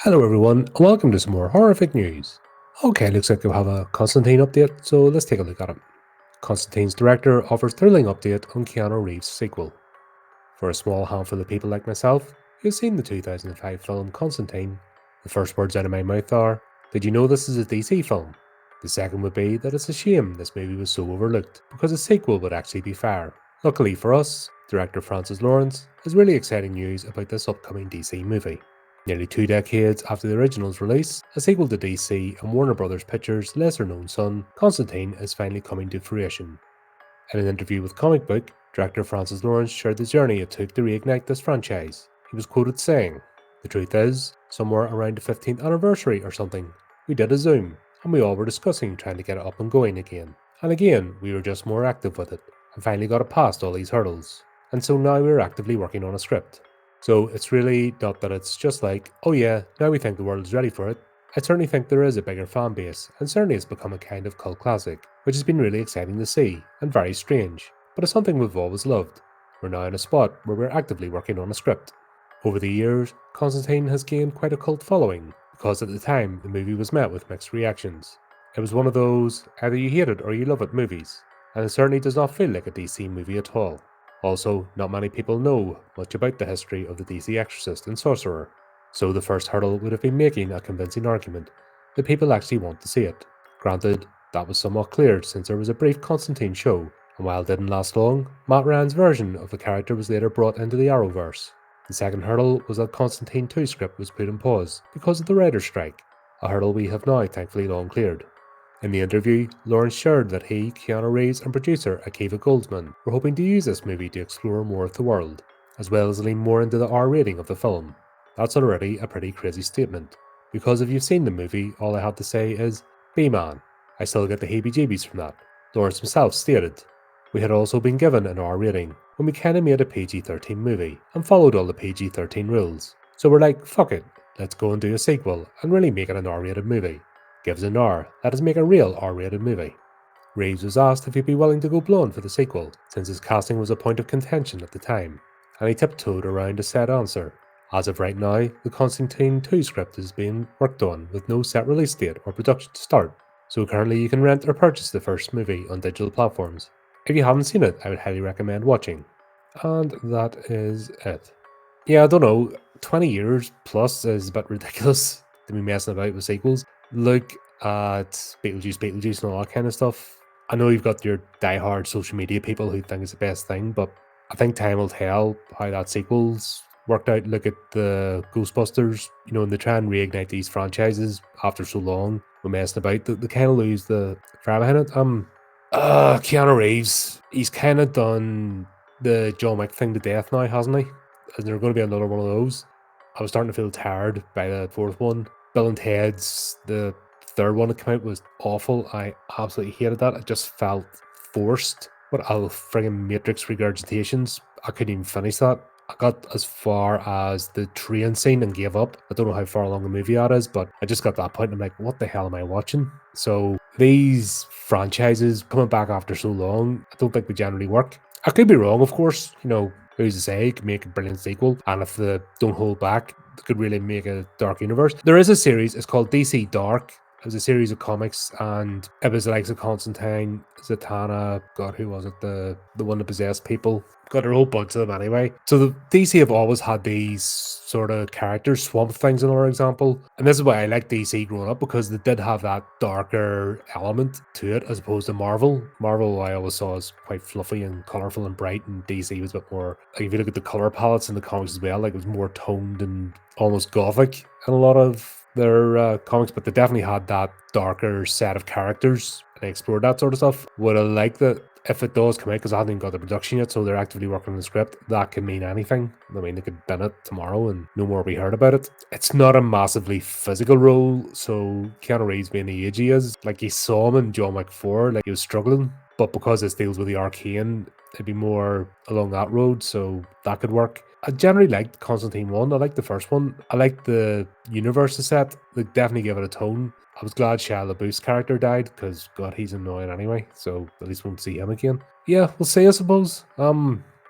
Hello everyone, and welcome to some more horrific news. Okay, looks like we have a Constantine update, so let's take a look at it. Constantine's director offers thrilling update on Keanu Reeves' sequel. For a small handful of people like myself who've seen the 2005 film Constantine, the first words out of my mouth are, did you know this is a DC film? The second would be that it's a shame this movie was so overlooked, because a sequel would actually be fair. Luckily for us, director Francis Lawrence has really exciting news about this upcoming DC movie. Nearly 2 decades after the original's release, a sequel to DC and Warner Bros. Pictures' lesser-known son, Constantine, is finally coming to fruition. In an interview with Comic Book, director Francis Lawrence shared the journey it took to reignite this franchise. He was quoted saying, "The truth is, somewhere around the 15th anniversary or something, we did a Zoom, and we all were discussing trying to get it up and going again. And again, we were just more active with it, and finally got it past all these hurdles. And so now we're actively working on a script." So it's really not that it's just like, oh yeah, now we think the world is ready for it. I certainly think there is a bigger fan base, and certainly it's become a kind of cult classic, which has been really exciting to see, and very strange, but it's something we've always loved. We're now in a spot where we're actively working on a script. Over the years, Constantine has gained quite a cult following, because at the time the movie was met with mixed reactions. It was one of those either you hate it or you love it movies, and it certainly does not feel like a DC movie at all. Also, not many people know much about the history of the DC Exorcist and Sorcerer, so the first hurdle would have been making a convincing argument that people actually want to see it. Granted, that was somewhat cleared since there was a brief Constantine show, and while it didn't last long, Matt Ryan's version of the character was later brought into the Arrowverse. The second hurdle was that Constantine 2 script was put on pause because of the writer's strike, a hurdle we have now thankfully long cleared. In the interview, Lawrence shared that he, Keanu Reeves, and producer Akiva Goldsman were hoping to use this movie to explore more of the world, as well as lean more into the R rating of the film. That's already a pretty crazy statement, because if you've seen the movie, all I have to say is, B-man. I still get the heebie-jeebies from that. Lawrence himself stated, "We had also been given an R rating when we kinda made a PG-13 movie, and followed all the PG-13 rules. So we're like, fuck it, let's go and do a sequel, and really make it an R-rated movie. Give us an R, let us make a real R-rated movie." Reeves was asked if he'd be willing to go blonde for the sequel, since his casting was a point of contention at the time, and he tiptoed around a set answer. As of right now, the Constantine 2 script is being worked on with no set release date or production start, so currently you can rent or purchase the first movie on digital platforms. If you haven't seen it, I would highly recommend watching. And that is it. Yeah, I don't know, 20 years plus is a bit ridiculous to be messing about with sequels. Look at Beetlejuice, and all that kind of stuff. I know you've got your diehard social media people who think it's the best thing, but I think time will tell how that sequel's worked out. Look at the Ghostbusters, and they try and reignite these franchises after so long. We're messing about. They kind of lose the fire behind it. Keanu Reeves, he's kind of done the John Wick thing to death now, hasn't he? Is there going to be another one of those? I was starting to feel tired by the fourth one. Bill and Ted's, the third one that came out, was awful. I absolutely hated that. It just felt forced. What a friggin' Matrix regurgitations. I couldn't even finish that. I got as far as the train scene and gave up. I don't know how far along the movie that is, but I just got to that point and I'm like, what the hell am I watching? So these franchises coming back after so long, I don't think they generally work. I could be wrong, of course. Who's to say, could make a brilliant sequel, and if they don't hold back, they could really make a dark universe. There is a series, it's called DC Dark. It was a series of comics, and it was the likes of Constantine, Zatanna, God, who was it? The one that possessed people. Got a whole bunch of them anyway. So the DC have always had these sort of characters. Swamp Thing's another example. And this is why I like DC growing up, because they did have that darker element to it as opposed to Marvel. Marvel I always saw as quite fluffy and colourful and bright, and DC was a bit more, like if you look at the colour palettes in the comics as well, like it was more toned and almost gothic in a lot of their comics, but they definitely had that darker set of characters and explored that sort of stuff. Would I like that if it does come out, because I haven't even got the production yet, so they're actively working on the script, that could mean anything. I mean, they could bin it tomorrow and no more be heard about it. It's not a massively physical role, so Keanu Reeves being the age he is, like you saw him in John Wick 4, like he was struggling, but because this deals with the arcane, it'd be more along that road, so that could work. I generally liked Constantine 1. I liked the first one. I liked the universe set. They definitely gave it a tone. I was glad Shia LaBeouf's character died, because, God, he's annoying anyway, so at least we won't see him again. Yeah, we'll see, I suppose.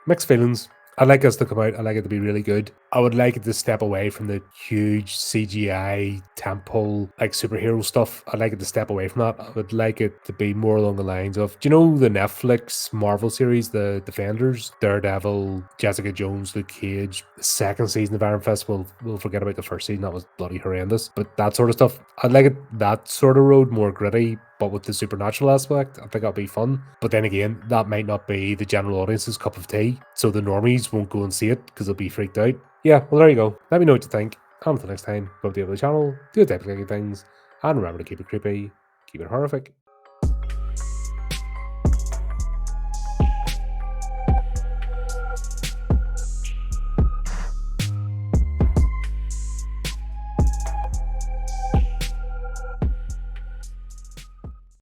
Mixed feelings. I like us to come out. I like it to be really good. I would like it to step away from the huge CGI tentpole like superhero stuff. I'd like it to step away from that. I would like it to be more along the lines of, do you know the Netflix Marvel series, The Defenders, Daredevil, Jessica Jones, Luke Cage, the second season of Iron Fist? We'll forget about the first season. That was bloody horrendous. But that sort of stuff, I'd like it that sort of road, more gritty, but with the supernatural aspect. I think that'll be fun. But then again, that might not be the general audience's cup of tea. So the normies won't go and see it because they'll be freaked out. Yeah, well, there you go. Let me know what you think. And until next time, go to the channel, do the type of things, and remember to keep it creepy, keep it horrific.